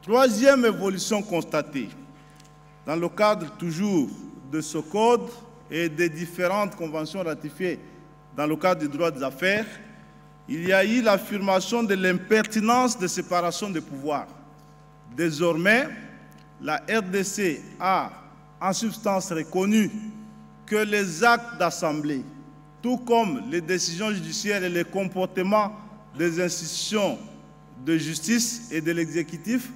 Troisième évolution constatée, dans le cadre toujours de ce code et des différentes conventions ratifiées dans le cadre du droit des affaires, il y a eu l'affirmation de l'impertinence de séparation des pouvoirs. Désormais, la RDC a en substance reconnu que les actes d'assemblée, tout comme les décisions judiciaires et les comportements des institutions de justice et de l'exécutif,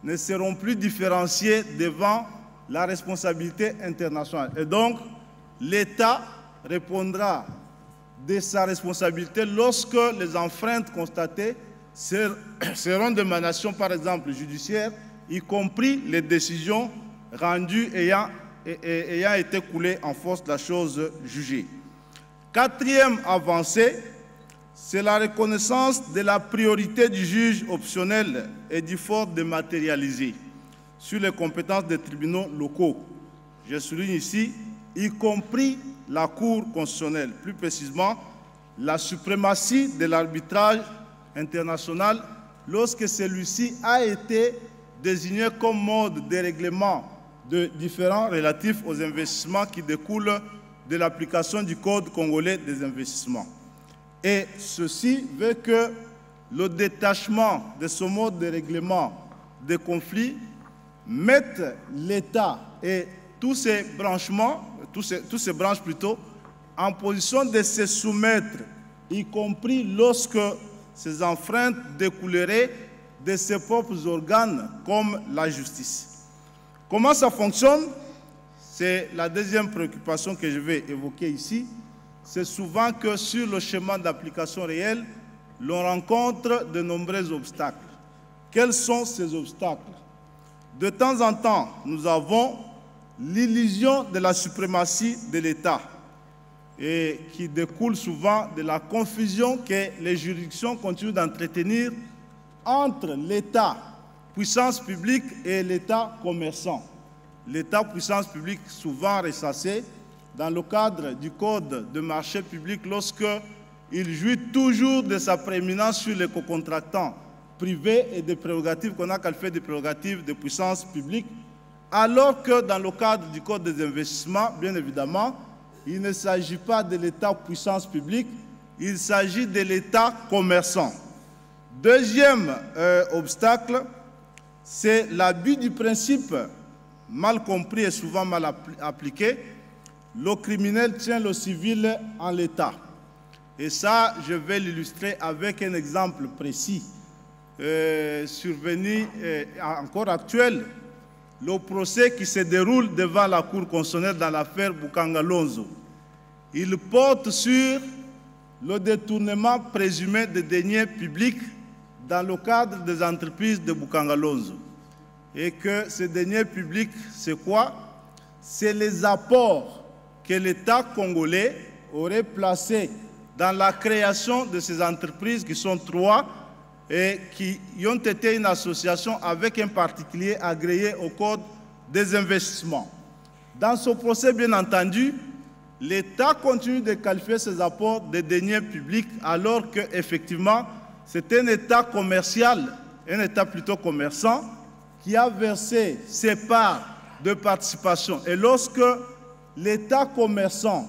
ne seront plus différenciés devant la responsabilité internationale. Et donc, l'État répondra de sa responsabilité lorsque les enfreintes constatées seront d'émanation, par exemple, judiciaire, y compris les décisions rendues ayant été coulées en force de la chose jugée. Quatrième avancée, c'est la reconnaissance de la priorité du juge optionnel et du fort dématérialisé sur les compétences des tribunaux locaux. Je souligne ici, y compris la Cour constitutionnelle, plus précisément la suprématie de l'arbitrage international lorsque celui-ci a été désigné comme mode de règlement de différends relatifs aux investissements qui découlent de l'application du Code congolais des investissements. Et ceci veut que le détachement de ce mode de règlement des conflits mette l'État et tous ces branches en position de se soumettre, y compris lorsque ces enfreintes découleraient de ses propres organes comme la justice. Comment ça fonctionne? C'est la deuxième préoccupation que je vais évoquer ici. C'est souvent que sur le chemin d'application réel, l'on rencontre de nombreux obstacles. Quels sont ces obstacles? De temps en temps, nous avons l'illusion de la suprématie de l'État et qui découle souvent de la confusion que les juridictions continuent d'entretenir entre l'État, puissance publique, et l'État commerçant. L'État, puissance publique, souvent ressassé dans le cadre du Code de marché public lorsqu'il jouit toujours de sa prééminence sur les co-contractants privés et des prérogatives qu'on a qualifiées de prérogatives de puissance publique, alors que dans le cadre du Code des investissements, bien évidemment, il ne s'agit pas de l'État puissance publique, il s'agit de l'État commerçant. Deuxième obstacle, c'est l'abus du principe mal compris et souvent mal appliqué. Le criminel tient le civil en l'état. Et ça, je vais l'illustrer avec un exemple précis, survenu encore actuel. Le procès qui se déroule devant la Cour constitutionnelle dans l'affaire Boukangalonzo. Il porte sur le détournement présumé de deniers publics dans le cadre des entreprises de Boukangalonzo. Et que ces deniers publics, c'est quoi? C'est les apports que l'État congolais aurait placés dans la création de ces entreprises qui sont trois et qui ont été une association avec un particulier agréé au Code des investissements. Dans ce procès, bien entendu, l'État continue de qualifier ces apports de deniers publics alors qu'effectivement, c'est un État commercial, un État plutôt commerçant, qui a versé ses parts de participation. Et lorsque l'État commerçant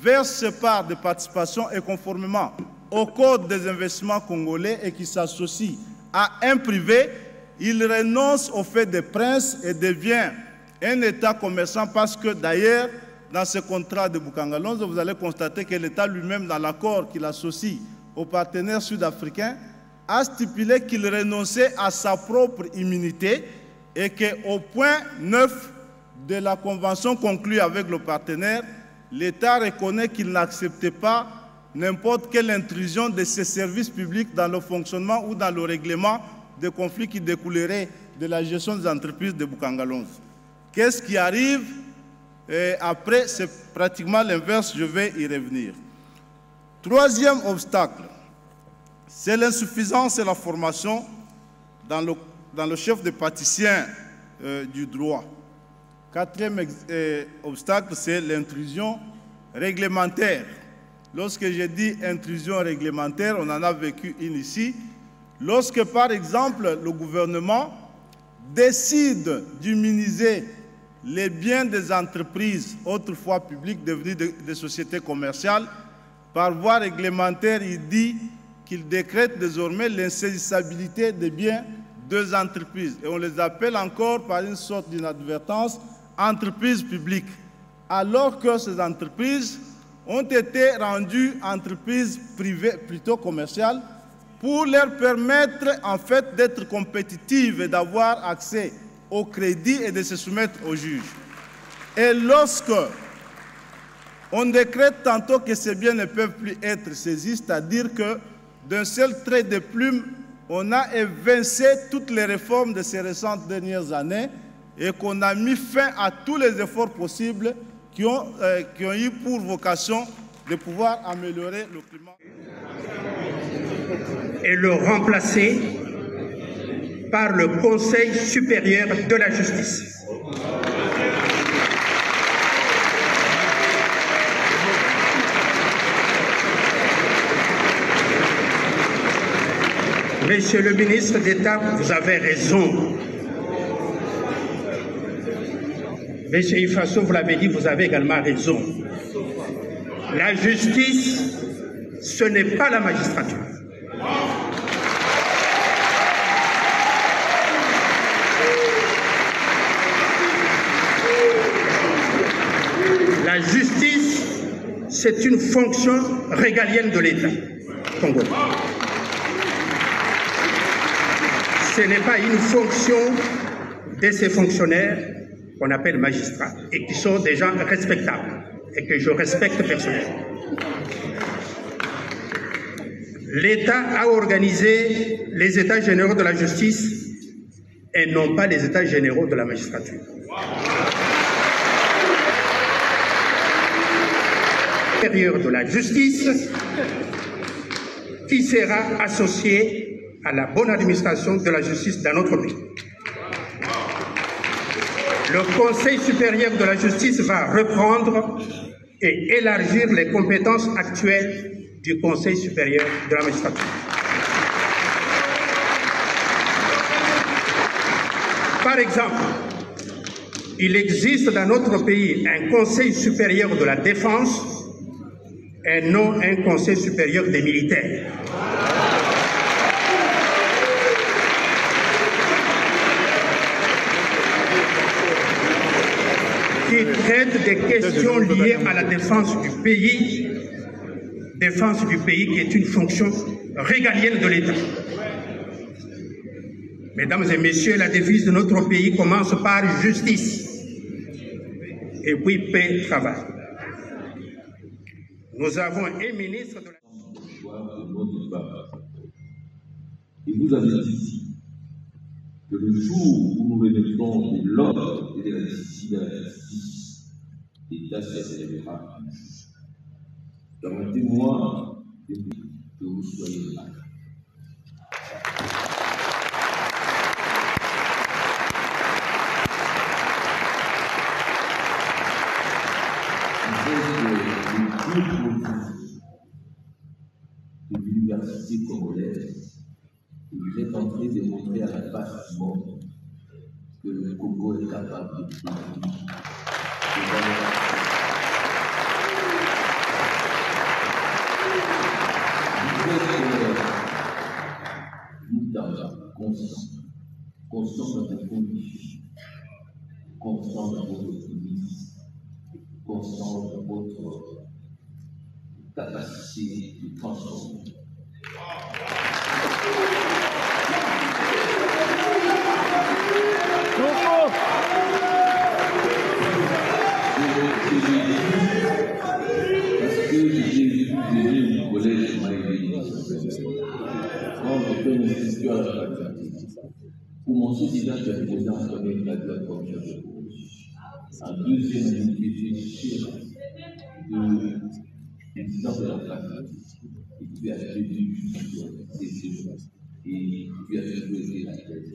verse ses parts de participation et conformément au Code des investissements congolais et qui s'associe à un privé, il renonce au fait des princes et devient un État commerçant parce que d'ailleurs, dans ce contrat de Boukangalonzo, vous allez constater que l'État lui-même, dans l'accord qu'il associe aux partenaires sud-africains, a stipulé qu'il renonçait à sa propre immunité et qu'au point 9 de la convention conclue avec le partenaire, l'État reconnaît qu'il n'acceptait pas n'importe quelle intrusion de ses services publics dans le fonctionnement ou dans le règlement des conflits qui découleraient de la gestion des entreprises de Boukangalonzo. Qu'est-ce qui arrive? Et après, c'est pratiquement l'inverse, je vais y revenir. Troisième obstacle, c'est l'insuffisance et la formation dans le chef de praticien du droit. Quatrième obstacle, c'est l'intrusion réglementaire. Lorsque je dis intrusion réglementaire, on en a vécu une ici. Lorsque, par exemple, le gouvernement décide d'immuniser les biens des entreprises autrefois publiques devenues des sociétés commerciales, par voie réglementaire, il dit qu'il décrète désormais l'insaisissabilité des biens des entreprises. Et on les appelle encore par une sorte d'inadvertance entreprises publiques. Alors que ces entreprises ont été rendues entreprises privées, plutôt commerciales, pour leur permettre en fait d'être compétitives et d'avoir accès au crédit et de se soumettre au juge. Et lorsque on décrète tantôt que ces biens ne peuvent plus être saisis, c'est-à-dire que d'un seul trait de plume, on a évincé toutes les réformes de ces récentes dernières années et qu'on a mis fin à tous les efforts possibles qui ont eu pour vocation de pouvoir améliorer le climat. Et le remplacer par le Conseil supérieur de la justice. Monsieur le ministre d'État, vous avez raison. Monsieur Ifasso, vous l'avez dit, vous avez également raison. La justice, ce n'est pas la magistrature. La justice, c'est une fonction régalienne de l'État congolais. Ce n'est pas une fonction de ces fonctionnaires qu'on appelle magistrats et qui sont des gens respectables et que je respecte personnellement. L'État a organisé les États généraux de la justice et non pas les États généraux de la magistrature. Supérieur de la justice qui sera associé à la bonne administration de la justice dans notre pays. Le Conseil supérieur de la justice va reprendre et élargir les compétences actuelles du Conseil supérieur de la magistrature. Par exemple, il existe dans notre pays un Conseil supérieur de la défense et non un Conseil supérieur des militaires. Qui traite des questions liées à la défense du pays qui est une fonction régalienne de l'État. Mesdames et messieurs, la devise de notre pays commence par justice et puis paix, travail. Nous avons un ministre de la... Et vous avez dit que le jour où nous remettrons de l'ordre et de la discipline à la justice, l'État s'élèvera. Permettez-moi que vous soyez là. De l'université congolaise, vous êtes en train de montrer à la face du monde que le Congo est capable de produire. Vous êtes conscient de vos conditions, conscient de votre optimisme, conscient de votre capacité de transformer. Parce que j'ai vu au collège Maïli, quand je fais mes études à la faculté, pour mon déjà que j'ai posé en premier cadre comme je le pose. En deuxième année, j'étais sûr de l'étudiant de la faculté. Et tu as fait du et tu as fait jouer la tête.